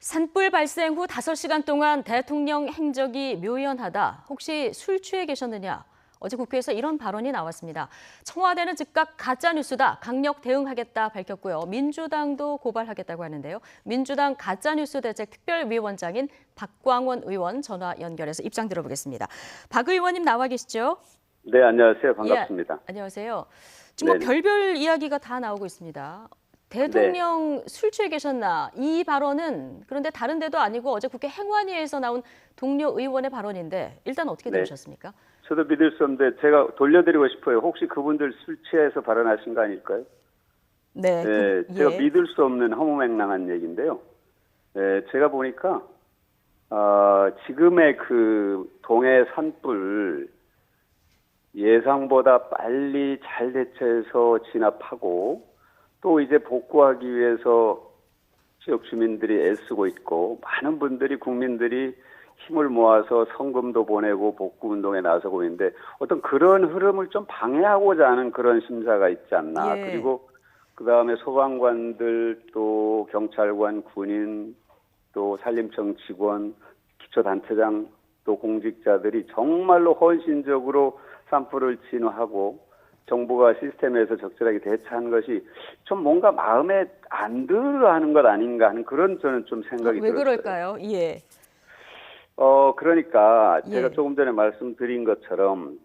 산불 발생 후 5시간 동안 대통령 행적이 묘연하다. 혹시 술 취해 계셨느냐? 어제 국회에서 이런 발언이 나왔습니다. 청와대는 즉각 가짜뉴스다. 강력 대응하겠다 밝혔고요. 민주당도 고발하겠다고 하는데요. 민주당 가짜뉴스 대책 특별위원장인 박광원 의원 전화 연결해서 입장 들어보겠습니다. 박 의원님 나와 계시죠? 네, 안녕하세요. 반갑습니다. 예, 안녕하세요. 지금 뭐 별별 이야기가 다 나오고 있습니다. 대통령 술 취해 계셨나? 이 발언은 그런데 다른 데도 아니고 어제 국회 행안위에서 나온 동료 의원의 발언인데 일단 어떻게 들으셨습니까? 저도 믿을 수 없는데 제가 돌려드리고 싶어요. 혹시 그분들 술 취해서 발언하신 거 아닐까요? 네. 제가 믿을 수 없는 허무맹랑한 얘기인데요. 제가 보니까 지금의 그 동해 산불 예상보다 빨리 잘 대처해서 진압하고 또 이제 복구하기 위해서 지역 주민들이 애쓰고 있고 많은 분들이 국민들이 힘을 모아서 성금도 보내고 복구 운동에 나서고 있는데 어떤 그런 흐름을 좀 방해하고자 하는 그런 심사가 있지 않나. 예. 그리고 그다음에 소방관들 또 경찰관 군인 또 산림청 직원 기초단체장 또 공직자들이 정말로 헌신적으로 산불을 진화하고 정부가 시스템에서 적절하게 대처한 것이 좀 뭔가 마음에 안 들어하는 것 아닌가 하는 그런 저는 좀 생각이 왜 들었어요. 그럴까요? 예. 그러니까 제가 예. 조금 전에 말씀드린 것처럼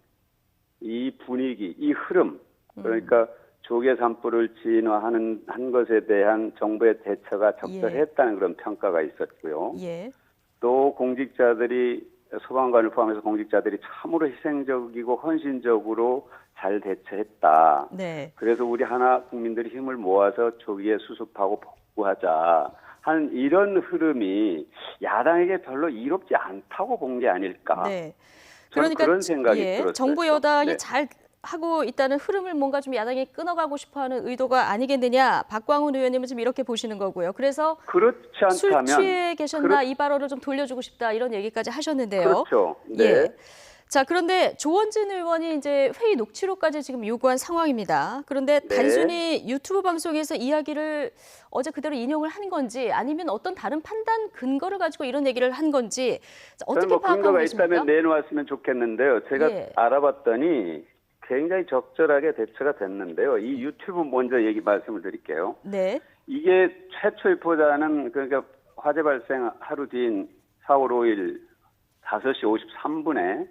이 분위기, 이 흐름, 그러니까 조개 산불을 진화하는 한 것에 대한 정부의 대처가 적절했다는 그런 평가가 있었고요. 예. 또 공직자들이 소방관을 포함해서 공직자들이 참으로 희생적이고 헌신적으로 잘 대처했다. 네. 그래서 우리 하나 국민들이 힘을 모아서 조기에 수습하고 복구하자 하는 이런 흐름이 야당에게 별로 이롭지 않다고 본 게 아닐까. 네. 저는 그러니까 그런 생각이 들었어요. 정부 여당이 네. 잘 하고 있다는 흐름을 뭔가 좀 야당이 끊어가고 싶어하는 의도가 아니겠느냐. 박광훈 의원님은 지금 이렇게 보시는 거고요. 그래서 그렇지 술 않다면 취해 계셨나 이 발언을 좀 돌려주고 싶다 이런 얘기까지 하셨는데요. 그렇죠. 네. 예. 자, 그런데 조원진 의원이 이제 회의 녹취록까지 지금 요구한 상황입니다. 그런데 네. 단순히 유튜브 방송에서 이야기를 어제 그대로 인용을 한 건지 아니면 어떤 다른 판단 근거를 가지고 이런 얘기를 한 건지 어떻게 저는 파악하고 근거가 계십니까? 있다면 내놓았으면 좋겠는데요. 제가 예. 알아봤더니 굉장히 적절하게 대처가 됐는데요. 이 유튜브 먼저 말씀을 드릴게요. 네. 이게 최초의 포자는 그러니까 화재 발생 하루 뒤인 4월 5일 5시 53분에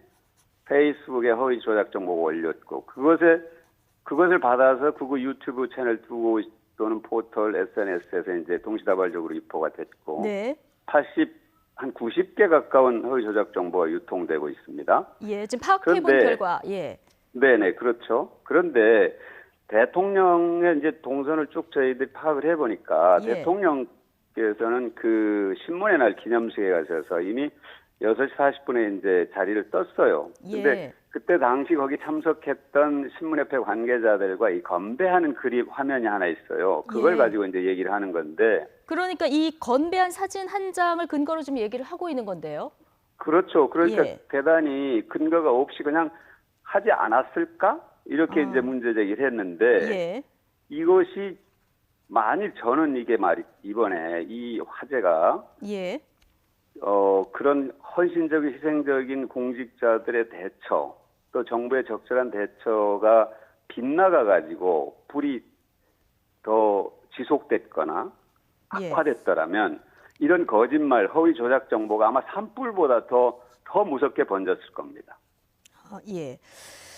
페이스북에 허위 조작 정보가 올렸고 그것을 받아서 그거 유튜브 채널 두고 또는 포털 SNS에서 이제 동시다발적으로 유포가 됐고 네. 한 90개 가까운 허위 조작 정보가 유통되고 있습니다. 예, 지금 파악해 본 그런데 결과 예. 네네, 그렇죠. 그런데 대통령의 이제 동선을 쭉 저희들이 파악을 해보니까 예. 대통령께서는 그 신문의 날 기념식에 가셔서 이미 6시 40분에 이제 자리를 떴어요. 근데 예. 그때 당시 거기 참석했던 신문협회 관계자들과 이 건배하는 그림 화면이 하나 있어요. 그걸 예. 가지고 이제 얘기를 하는 건데. 그러니까 이 건배한 사진 한 장을 근거로 좀 얘기를 하고 있는 건데요. 그렇죠. 그러니까 예. 대단히 근거가 없이 그냥 하지 않았을까? 이렇게 이제 문제 제기를 했는데 예. 이것이 만일 저는 이번에 이 화제가 예. 그런 헌신적인 희생적인 공직자들의 대처 또 정부의 적절한 대처가 빗나가 가지고 불이 더 지속됐거나 예. 악화됐더라면 이런 거짓말 허위 조작 정보가 아마 산불보다 더 무섭게 번졌을 겁니다. 예.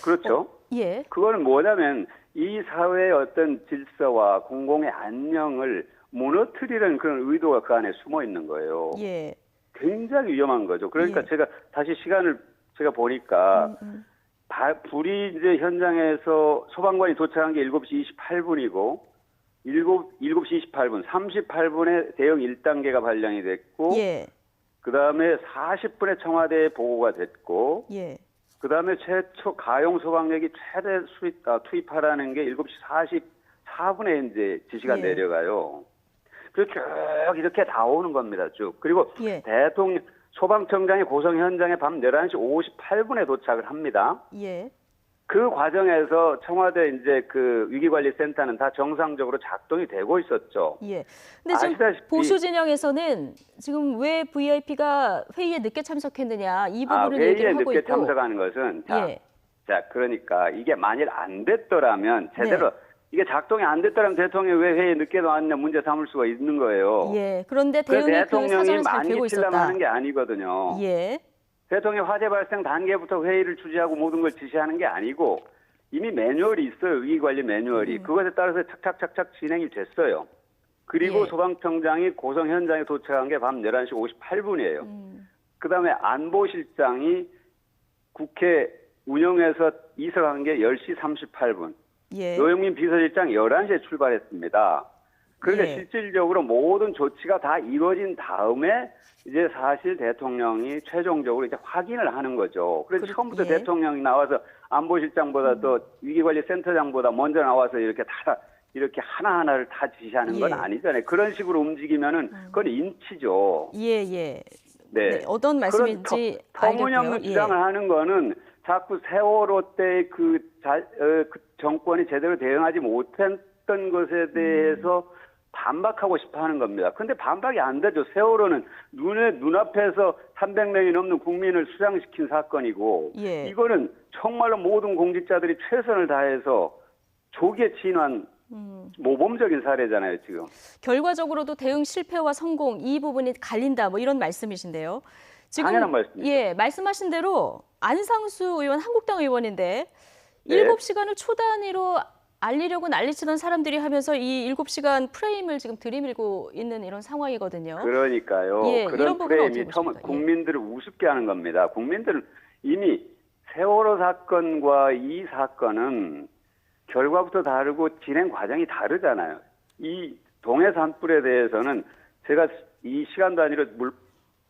그렇죠. 예. 그거는 뭐냐면 이 사회의 어떤 질서와 공공의 안녕을 무너뜨리는 그런 의도가 그 안에 숨어 있는 거예요. 예. 굉장히 위험한 거죠. 그러니까 예. 제가 다시 시간을 제가 보니까 불이 이제 현장에서 소방관이 도착한 게 7시 28분이고 7시 28분, 38분에 대응 1단계가 발령이 됐고 예. 그다음에 40분에 청와대에 보고가 됐고 예. 그다음에 최초 가용 소방력이 최대 투입하라는 게 7시 44분에 이제 지시가 예. 내려가요. 그리고 쭉 이렇게 다 오는 겁니다. 쭉. 그리고 예. 소방청장이 고성 현장에 밤 11시 58분에 도착을 합니다. 예. 그 과정에서 청와대 이제 그 위기관리센터는 다 정상적으로 작동이 되고 있었죠. 예. 근데 지금 아시다시피 보수 진영에서는 지금 왜 VIP가 회의에 늦게 참석했느냐 이 부분을 회의에 얘기를 하고 늦게 있고. 참석하는 것은 예. 자, 그러니까 이게 만일 안 됐더라면 제대로 네. 이게 작동이 안 됐더라면 대통령이 왜 회의에 늦게 나왔냐 문제 삼을 수가 있는 거예요. 예. 그런데 그 대응이 그 대통령이 사전에 잘 많이 되고 치려면 있었다. 하는 게 아니거든요. 예. 대통령 화재 발생 단계부터 회의를 주재하고 모든 걸 지시하는 게 아니고 이미 매뉴얼이 있어요. 위기관리 매뉴얼이. 그것에 따라서 착착착착 진행이 됐어요. 그리고 예. 소방청장이 고성 현장에 도착한 게 밤 11시 58분이에요. 그다음에 안보실장이 국회 운영에서 이사간 게 10시 38분. 예. 노영민 비서실장 11시에 출발했습니다. 그러니까 예. 실질적으로 모든 조치가 다 이루어진 다음에 이제 사실 대통령이 최종적으로 이제 확인을 하는 거죠. 그래서 처음부터 예. 대통령이 나와서 안보실장보다 더 위기관리센터장보다 먼저 나와서 이렇게 다 이렇게 하나하나를 다 지시하는 건 예. 아니잖아요. 그런 식으로 움직이면은 그건 인치죠. 예, 예. 네. 네, 어떤 말씀인지 터무니없는 알겠고요. 주장을 하는 거는 자꾸 세월호 때 그 정권이 제대로 대응하지 못했던 것에 대해서 반박하고 싶어 하는 겁니다. 근데 반박이 안 되죠. 세월호는 눈앞에서 300명이 넘는 국민을 수장시킨 사건이고, 예. 이거는 정말로 모든 공직자들이 최선을 다해서 조기에 진화한 모범적인 사례잖아요, 지금. 결과적으로도 대응 실패와 성공 이 부분이 갈린다 뭐 이런 말씀이신데요. 지금 당연한 말씀이죠. 예, 말씀하신 대로 안상수 의원 한국당 의원인데 네. 7시간을 초 단위로 알리려고 난리치던 사람들이 하면서 이 7시간 프레임을 지금 들이밀고 있는 이런 상황이거든요. 그러니까요. 예, 그런 이런 부분은 어떻게 프레임이 처음 보십니까? 예. 국민들을 우습게 하는 겁니다. 국민들은 이미 세월호 사건과 이 사건은 결과부터 다르고 진행 과정이 다르잖아요. 이 동해 산불에 대해서는 제가 이 시간 단위로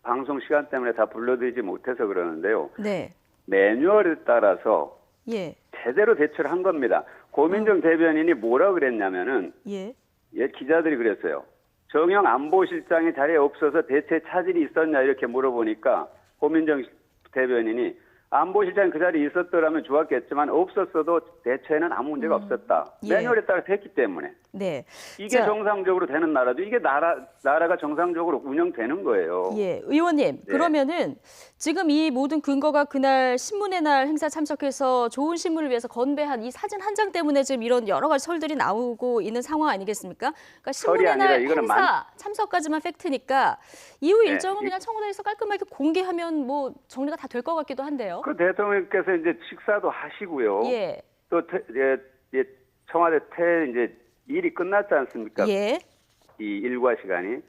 방송 시간 때문에 다 불러드리지 못해서 그러는데요. 네. 매뉴얼에 따라서 예. 제대로 대처를 한 겁니다. 고민정 대변인이 뭐라 그랬냐면은 예. 기자들이 그랬어요. 정영 안보실장이 자리에 없어서 대체 차질이 있었냐 이렇게 물어보니까 고민정 대변인이 안보실장이 그 자리에 있었더라면 좋았겠지만 없었어도 대체에는 아무 문제가 없었다. 예. 매뉴얼에 따라 됐기 때문에. 네. 이게 자, 정상적으로 되는 나라죠. 이게 나라가 정상적으로 운영되는 거예요. 예, 의원님, 네. 그러면은 지금 이 모든 근거가 그날 신문의 날 행사 참석해서 좋은 신문을 위해서 건배한 이 사진 한 장 때문에 지금 이런 여러 가지 설들이 나오고 있는 상황 아니겠습니까? 그러니까 신문의 설이 아니라 날 이거는 행사 참석까지만 팩트니까 이후 네. 일정은 그냥 청와대에서 깔끔하게 공개하면 뭐 정리가 다 될 것 같기도 한데요. 그 대통령께서 이제 식사도 하시고요. 예, 또 청와대 이제 일이 끝났지 않습니까? 예, 이 일과 시간이.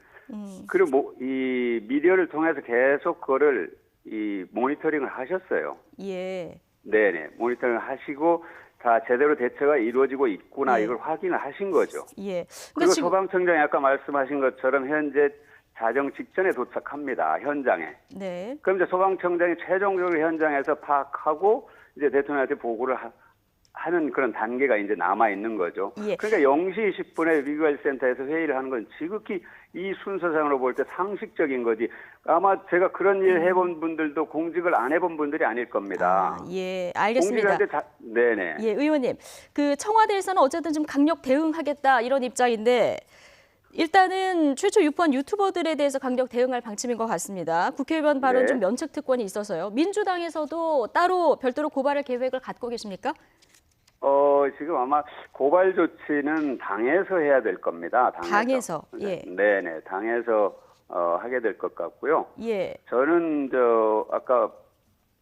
그리고 이 미디어를 통해서 계속 그거를 이 모니터링을 하셨어요. 예, 네네. 모니터링을 하시고 다 제대로 대처가 이루어지고 있구나 예. 이걸 확인을 하신 거죠. 예. 그리고 소방청장이 아까 말씀하신 것처럼 현재 자정 직전에 도착합니다. 현장에. 네, 그럼 이제 소방청장이 최종적으로 현장에서 파악하고 이제 대통령한테 보고를 하는 그런 단계가 이제 남아 있는 거죠. 예. 그러니까 0시 20분에 위기관리센터에서 회의를 하는 건 지극히 이 순서상으로 볼 때 상식적인 거지. 아마 제가 그런 일 해본 분들도 공직을 안 해본 분들이 아닐 겁니다. 예, 알겠습니다. 공직할 때 네네. 예, 의원님. 그 청와대에서는 어쨌든 좀 강력 대응하겠다 이런 입장인데 일단은 최초 유포한 유튜버들에 대해서 강력 대응할 방침인 것 같습니다. 국회의원 발언 네. 좀 면책 특권이 있어서요. 민주당에서도 따로 별도로 고발할 계획을 갖고 계십니까? 지금 아마 고발 조치는 당에서 해야 될 겁니다. 당에서. 예. 네네. 당에서 하게 될 것 같고요. 예. 저는 아까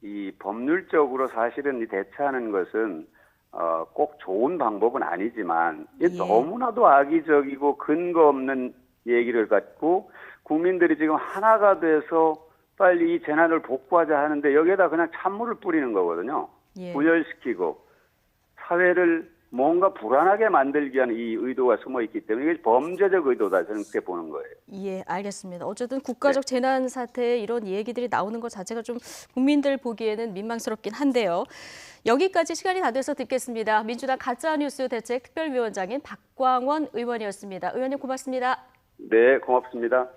이 법률적으로 사실은 이 대처하는 것은 꼭 좋은 방법은 아니지만 예. 너무나도 악의적이고 근거 없는 얘기를 갖고 국민들이 지금 하나가 돼서 빨리 이 재난을 복구하자 하는데 여기에다 그냥 찬물을 뿌리는 거거든요. 예. 분열시키고 사회를 뭔가 불안하게 만들기 위한 이 의도가 숨어 있기 때문에 이게 범죄적 의도다 저는 그렇게 보는 거예요. 예, 알겠습니다. 어쨌든 국가적 재난 사태에 이런 얘기들이 나오는 것 자체가 좀 국민들 보기에는 민망스럽긴 한데요. 여기까지 시간이 다 돼서 듣겠습니다. 민주당 가짜뉴스 대책 특별위원장인 박광원 의원이었습니다. 의원님 고맙습니다. 네, 고맙습니다.